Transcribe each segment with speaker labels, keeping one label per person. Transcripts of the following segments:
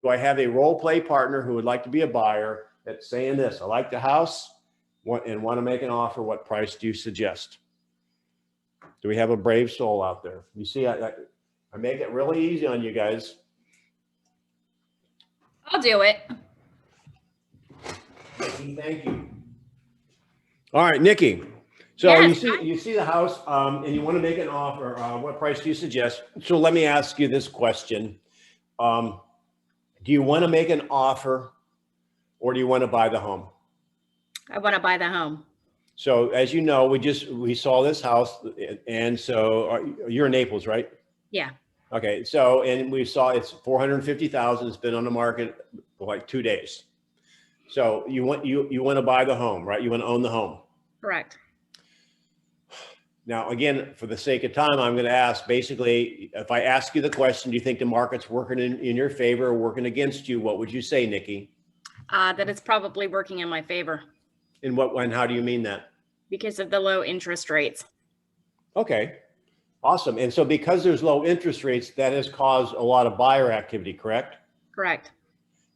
Speaker 1: Do I have a role play partner who would like to be a buyer that's saying this? I like the house and want to make an offer. What price do you suggest? Do we have a brave soul out there? You see, I make it really easy on you guys.
Speaker 2: I'll do it.
Speaker 1: Nikki, thank you. All right, Nikki. So
Speaker 2: Yes.
Speaker 1: you see the house and you want to make an offer. What price do you suggest? So let me ask you this question. Do you want to make an offer or do you want to buy the home?
Speaker 2: I want to buy the home.
Speaker 1: So as you know, we saw this house, and so you're in Naples, right?
Speaker 2: Yeah.
Speaker 1: Okay. So, and we saw it's 450,000. It's been on the market for like 2 days. So you want to buy the home, right? You want to own the home.
Speaker 2: Correct.
Speaker 1: Now, again, for the sake of time, I'm going to ask, basically, if I ask you the question, do you think the market's working in your favor or working against you? What would you say, Nikki?
Speaker 2: That it's probably working in my favor.
Speaker 1: And how do you mean that?
Speaker 2: Because of the low interest rates.
Speaker 1: Okay, awesome. And so because there's low interest rates, that has caused a lot of buyer activity, correct?
Speaker 2: Correct.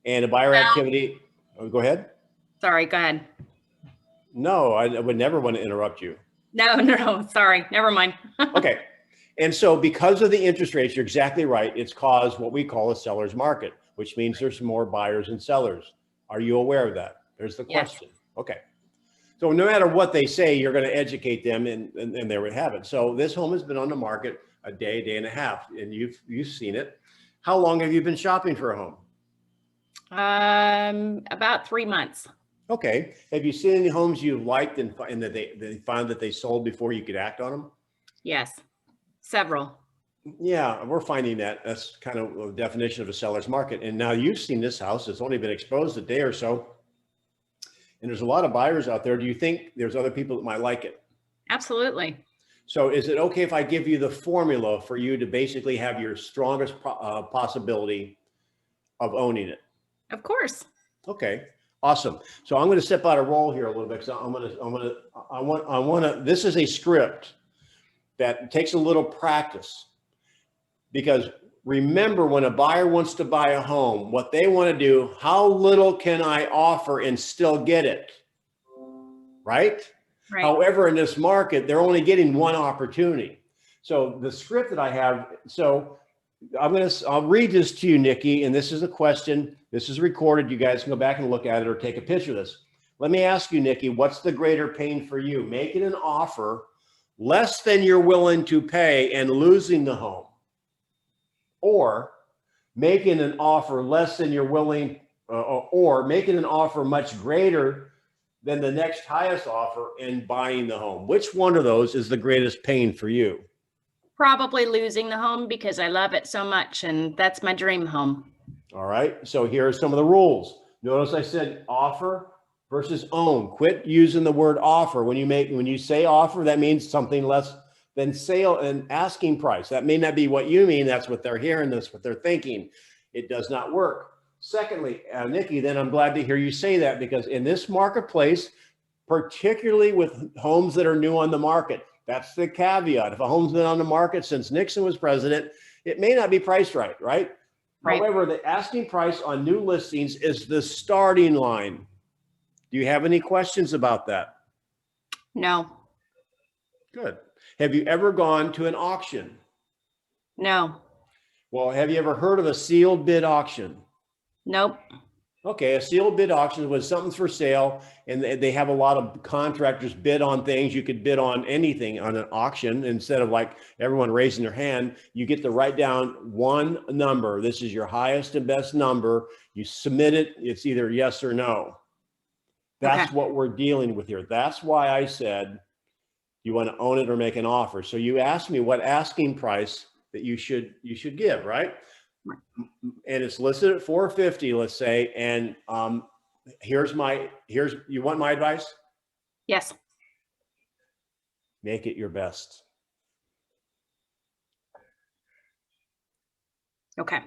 Speaker 1: And a buyer activity, go ahead.
Speaker 2: Sorry, go ahead.
Speaker 1: No, I would never want to interrupt you.
Speaker 2: No, sorry, never mind.
Speaker 1: Okay. And so because of the interest rates, you're exactly right. It's caused what we call a seller's market, which means there's more buyers and sellers. Are you aware of that? There's the question. Yes. Okay. So no matter what they say, you're going to educate them, and there we have it. So this home has been on the market a day and a half, and you've seen it. How long have you been shopping for a home?
Speaker 2: About 3 months.
Speaker 1: Okay. Have you seen any homes you liked and that they found that they sold before you could act on them?
Speaker 2: Yes, several.
Speaker 1: Yeah, we're finding that. That's kind of a definition of a seller's market. And now you've seen this house. It's only been exposed a day or so. And there's a lot of buyers out there. Do you think there's other people that might like it?
Speaker 2: Absolutely.
Speaker 1: So is it okay if I give you the formula for you to basically have your strongest possibility of owning it?
Speaker 2: Of course.
Speaker 1: Okay, awesome. So I'm going to step out of role here a little bit because I want to, this is a script that takes a little practice, because remember, when a buyer wants to buy a home, what they want to do, how little can I offer and still get it? Right? Right. However, in this market, they're only getting one opportunity. So the script that I have, so I'll read this to you, Nikki, and this is a question. This is recorded. You guys can go back and look at it or take a picture of this. Let me ask you, Nikki, what's the greater pain for you? Making an offer less than you're willing to pay and losing the home, or making an offer less than you're willing, or making an offer much greater than the next highest offer and buying the home? Which one of those is the greatest pain for you?
Speaker 2: Probably losing the home, because I love it so much and that's my dream home. All
Speaker 1: right. So here are some of the rules. Notice I said offer versus own. Quit using the word offer. When you say offer, that means something less than sale and asking price. That may not be what you mean. That's what they're hearing. That's what they're thinking. It does not work. Secondly, Nikki, then I'm glad to hear you say that, because in this marketplace, particularly with homes that are new on the market, that's the caveat. If a home's been on the market since Nixon was president, it may not be priced right, right? However, the asking price on new listings is the starting line. Do you have any questions about that?
Speaker 2: No.
Speaker 1: Good. Have you ever gone to an auction?
Speaker 2: No.
Speaker 1: Well, have you ever heard of a sealed bid auction?
Speaker 2: Nope.
Speaker 1: Okay, a sealed bid auction was something's for sale, and they have a lot of contractors bid on things. You could bid on anything on an auction. Instead of like everyone raising their hand, you get to write down one number. This is your highest and best number. You submit it. It's either yes or no. That's okay. What we're dealing with here. That's why I said you want to own it or make an offer. So you asked me what asking price that you should give, right? And it's listed at 450, let's say. And you want my advice?
Speaker 2: Yes.
Speaker 1: Make it your best.
Speaker 2: Okay.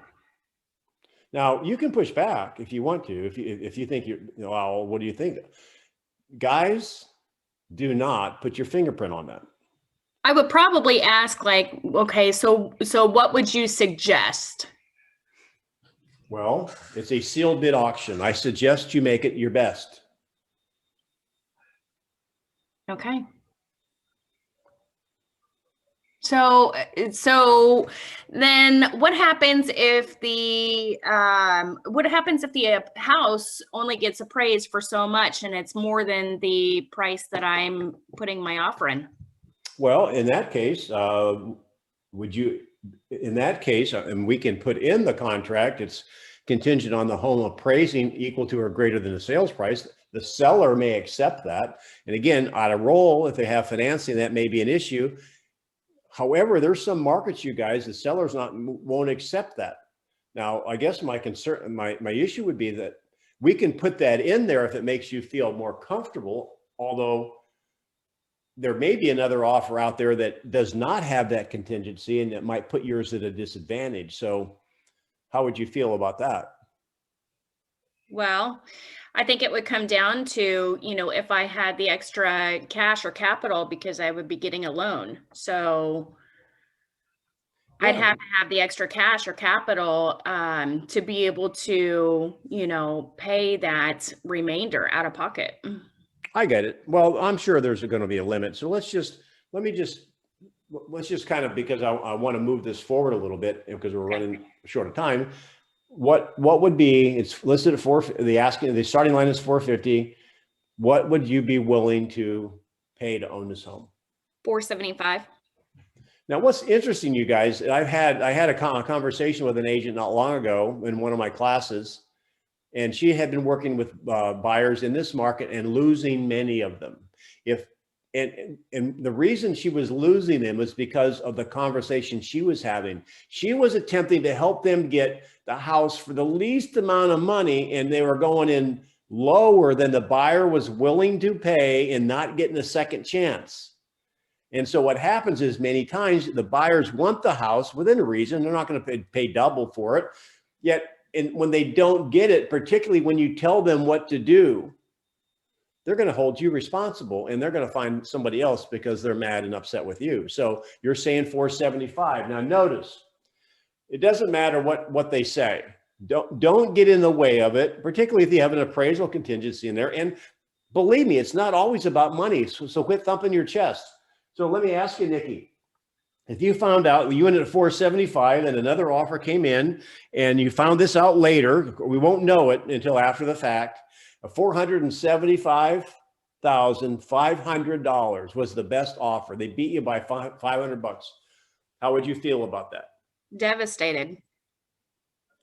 Speaker 1: Now you can push back if you want to, if you think well, what do you think? Guys, do not put your fingerprint on that.
Speaker 2: I would probably ask, like, okay, so what would you suggest?
Speaker 1: Well, it's a sealed bid auction. I suggest you make it your best.
Speaker 2: Okay. So then what happens if the house only gets appraised for so much and it's more than the price that I'm putting my offer in?
Speaker 1: Well, in that case, and we can put in the contract, it's contingent on the home appraising equal to or greater than the sales price. The seller may accept that. And again, on a roll, if they have financing, that may be an issue. However, there's some markets, you guys, the sellers won't accept that. Now, I guess my concern, my issue would be that we can put that in there if it makes you feel more comfortable, although there may be another offer out there that does not have that contingency and it might put yours at a disadvantage. So how would you feel about that?
Speaker 2: Well, I think it would come down to, if I had the extra cash or capital because I would be getting a loan. So
Speaker 1: Yeah.
Speaker 2: I'd have to have the extra cash or capital to be able to, pay that remainder out of pocket.
Speaker 1: I get it. Well, I'm sure there's going to be a limit. So let's just kind of, because I want to move this forward a little bit because we're running short of time. What would be, it's listed at the starting line is 450. What would you be willing to pay to own this home?
Speaker 2: 475.
Speaker 1: Now, what's interesting, you guys, I had a conversation with an agent not long ago in one of my classes, and she had been working with buyers in this market and losing many of them. And the reason she was losing them was because of the conversation she was having. She was attempting to help them get the house for the least amount of money, and they were going in lower than the buyer was willing to pay and not getting a second chance. And so what happens is many times the buyers want the house within reason. They're not going to pay double for it. Yet, and when they don't get it, particularly when you tell them what to do, they're going to hold you responsible and they're going to find somebody else because they're mad and upset with you. So you're saying 475. Now notice, it doesn't matter what they say. Don't get in the way of it, particularly if you have an appraisal contingency in there. And believe me, it's not always about money. So quit thumping your chest. So let me ask you, Nikki, if you found out you ended at 475 and another offer came in and you found this out later, we won't know it until after the fact, $475,500 was the best offer. They beat you by $500. How would you feel about that?
Speaker 2: Devastated.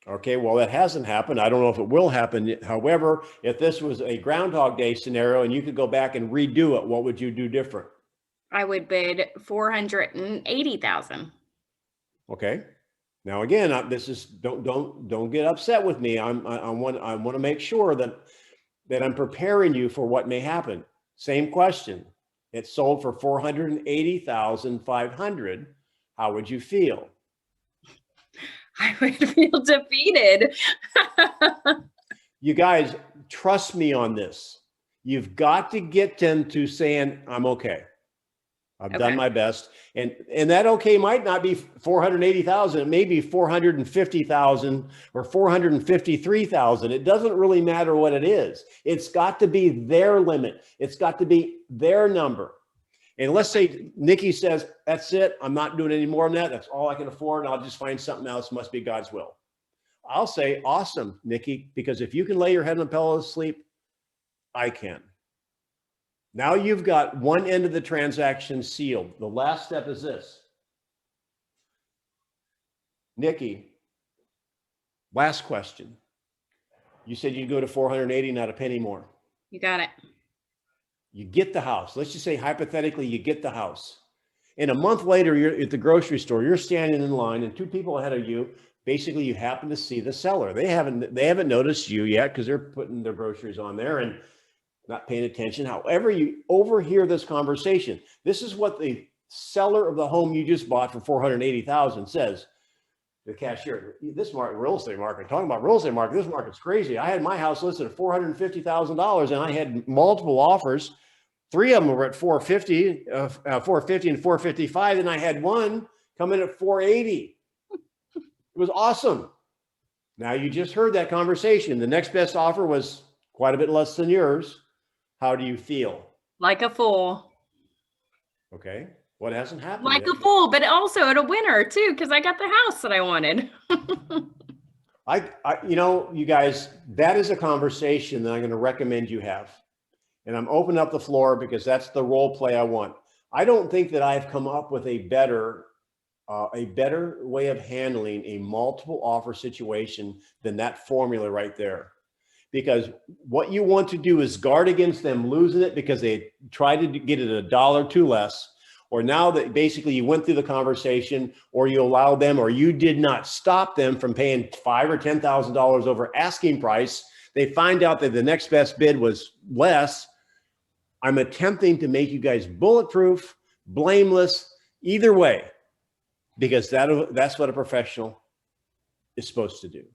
Speaker 1: Okay, well, that hasn't happened. I don't know if it will happen. However, if this was a Groundhog Day scenario and you could go back and redo it, what would you do different?
Speaker 2: I would bid 480,000.
Speaker 1: Okay. Now again, this is don't get upset with me. I want to make sure that I'm preparing you for what may happen. Same question. It's sold for 480,500. How would you feel?
Speaker 2: I would feel defeated.
Speaker 1: You guys, trust me on this. You've got to get them to saying, I'm okay. I've done my best. And that okay might not be 480,000. It may be 450,000 or 453,000. It doesn't really matter what it is. It's got to be their limit. It's got to be their number. And let's say Nikki says, that's it. I'm not doing any more than that. That's all I can afford. And I'll just find something else. Must be God's will. I'll say, awesome, Nikki, because if you can lay your head on a pillow to sleep, I can. Now you've got one end of the transaction sealed. The last step is this. Nikki, last question. You said you'd go to 480, not a penny more.
Speaker 2: You got it.
Speaker 1: You get the house. Let's just say hypothetically you get the house. And a month later, you're at the grocery store, you're standing in line and two people ahead of you, basically you happen to see the seller. They haven't noticed you yet because they're putting their groceries on there and not paying attention. However, you overhear this conversation. This is what the seller of the home you just bought for 480,000 says. The cashier, this real estate market, talking about real estate market, this market's crazy. I had my house listed at $450,000 and I had multiple offers. Three of them were at 450 and 455. And I had one come in at 480. It was awesome. Now you just heard that conversation. The next best offer was quite a bit less than yours. How do you feel?
Speaker 2: Like a fool.
Speaker 1: Okay. What hasn't happened
Speaker 2: Like
Speaker 1: yet?
Speaker 2: a fool, but also at a winner too, because I got the house that I wanted.
Speaker 1: You know, you guys, that is a conversation that I'm going to recommend you have. And I'm opening up the floor because that's the role play I want. I don't think that I've come up with a better way of handling a multiple offer situation than that formula right there. Because what you want to do is guard against them losing it because they tried to get it $1 or $2 less, or now that basically you went through the conversation, or you allowed them, or you did not stop them from paying $5,000 or $10,000 over asking price. They find out that the next best bid was less. I'm attempting to make you guys bulletproof, blameless, either way, because that's what a professional is supposed to do.